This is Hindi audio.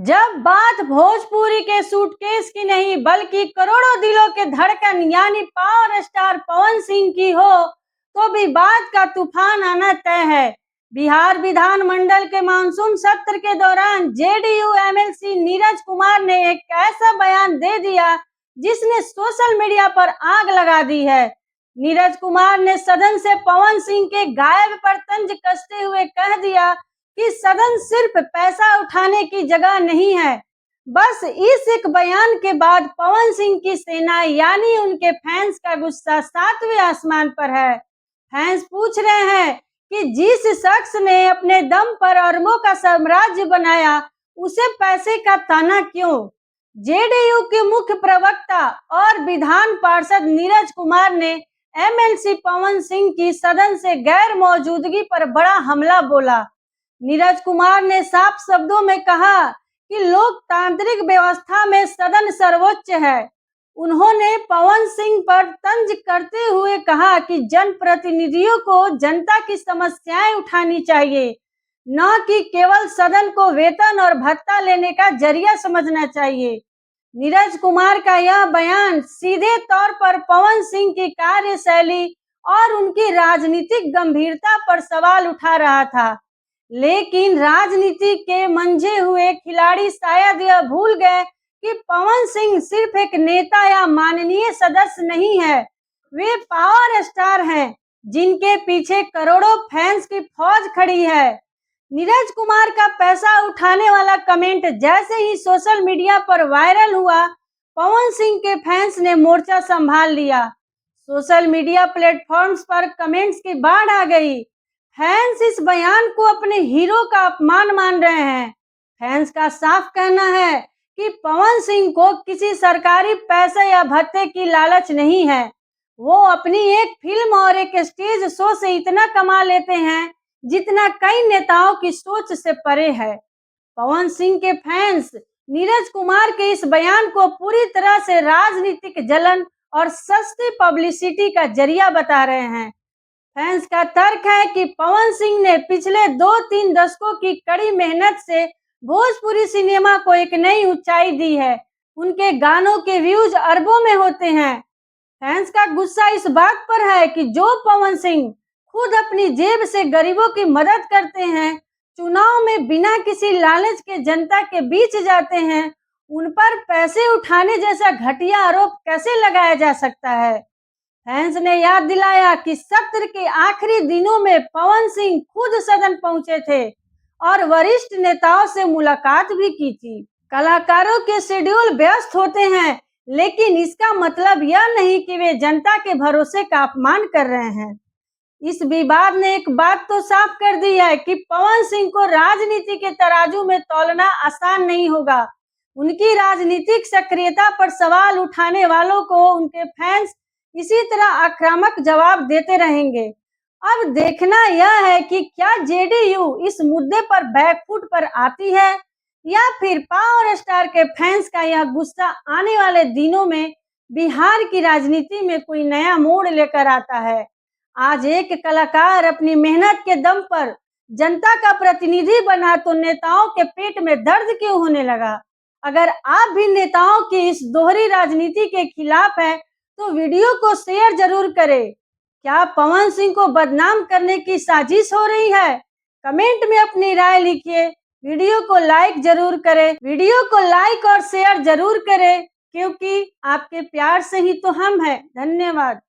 जब बात भोजपुरी के सूटकेस की नहीं बल्कि करोड़ों दिलों के धड़कन यानी पावर स्टार पवन सिंह की हो तो भी बात का तूफान आना तय है। बिहार विधानमंडल के मानसून सत्र के दौरान जेडीयू एमएलसी नीरज कुमार ने एक ऐसा बयान दे दिया जिसने सोशल मीडिया पर आग लगा दी है। नीरज कुमार ने सदन से पवन सिंह के गायब पर तंज कसते हुए कह दिया कि सदन सिर्फ पैसा उठाने की जगह नहीं है। बस इस एक बयान के बाद पवन सिंह की सेना यानी उनके फैंस का गुस्सा सातवें आसमान पर है। फैंस पूछ रहे हैं कि जिस शख्स ने अपने दम पर अरबों का साम्राज्य बनाया उसे पैसे का ताना क्यों। जेडीयू के मुख्य प्रवक्ता और विधान पार्षद नीरज कुमार ने एमएलसी पवन सिंह की सदन से गैर मौजूदगी पर बड़ा हमला बोला। नीरज कुमार ने साफ शब्दों में कहा कि लोकतांत्रिक व्यवस्था में सदन सर्वोच्च है। उन्होंने पवन सिंह पर तंज करते हुए कहा कि जनप्रतिनिधियों को जनता की समस्याएं उठानी चाहिए, न कि केवल सदन को वेतन और भत्ता लेने का जरिया समझना चाहिए। नीरज कुमार का यह बयान सीधे तौर पर पवन सिंह की कार्यशैली और उनकी राजनीतिक गंभीरता पर सवाल उठा रहा था, लेकिन राजनीति के मंझे हुए खिलाड़ी शायद यह भूल गए कि पवन सिंह सिर्फ एक नेता या माननीय सदस्य नहीं है, वे पावर स्टार हैं जिनके पीछे करोड़ों फैंस की फौज खड़ी है। नीरज कुमार का पैसा उठाने वाला कमेंट जैसे ही सोशल मीडिया पर वायरल हुआ, पवन सिंह के फैंस ने मोर्चा संभाल लिया। सोशल मीडिया प्लेटफॉर्म्स पर कमेंट्स की बाढ़ आ गई। फैंस इस बयान को अपने हीरो का अपमान मान रहे हैं। फैंस का साफ कहना है कि पवन सिंह को किसी सरकारी पैसे या भत्ते की लालच नहीं है। वो अपनी एक फिल्म और एक स्टेज शो से इतना कमा लेते हैं जितना कई नेताओं की सोच से परे है। पवन सिंह के फैंस नीरज कुमार के इस बयान को पूरी तरह से राजनीतिक जलन और सस्ती पब्लिसिटी का जरिया बता रहे हैं। फैंस का तर्क है कि पवन सिंह ने पिछले 2-3 दशकों की कड़ी मेहनत से भोजपुरी सिनेमा को एक नई ऊंचाई दी है। उनके गानों के व्यूज अरबों में होते हैं। फैंस का गुस्सा इस बात पर है कि जो पवन सिंह खुद अपनी जेब से गरीबों की मदद करते हैं, चुनाव में बिना किसी लालच के जनता के बीच जाते हैं, उन पर पैसे उठाने जैसा घटिया आरोप कैसे लगाया जा सकता है। फैंस ने याद दिलाया कि सत्र के आखिरी दिनों में पवन सिंह खुद सदन पहुंचे थे और वरिष्ठ नेताओं से मुलाकात भी की थी। कलाकारों के शेड्यूल व्यस्त होते हैं, लेकिन इसका मतलब यह नहीं कि वे जनता के भरोसे का अपमान कर रहे हैं। इस विवाद ने एक बात तो साफ कर दी है कि पवन सिंह को राजनीति के तराजू में तौलना आसान नहीं होगा। उनकी राजनीतिक सक्रियता पर सवाल उठाने वालों को उनके फैंस इसी तरह आक्रामक जवाब देते रहेंगे। अब देखना यह है कि क्या जेडीयू इस मुद्दे पर बैकफुट पर आती है या फिर पावर स्टार के फैंस का यह गुस्सा आने वाले दिनों में बिहार की राजनीति में कोई नया मोड़ लेकर आता है। आज एक कलाकार अपनी मेहनत के दम पर जनता का प्रतिनिधि बना तो नेताओं के पेट में दर्द क्यों होने लगा। अगर आप भी नेताओं की इस दोहरी राजनीति के खिलाफ हैं तो वीडियो को शेयर जरूर करें। क्या पवन सिंह को बदनाम करने की साजिश हो रही है? कमेंट में अपनी राय लिखिए। वीडियो को लाइक जरूर करें। वीडियो को लाइक और शेयर जरूर करें, क्योंकि आपके प्यार से ही तो हम हैं। धन्यवाद।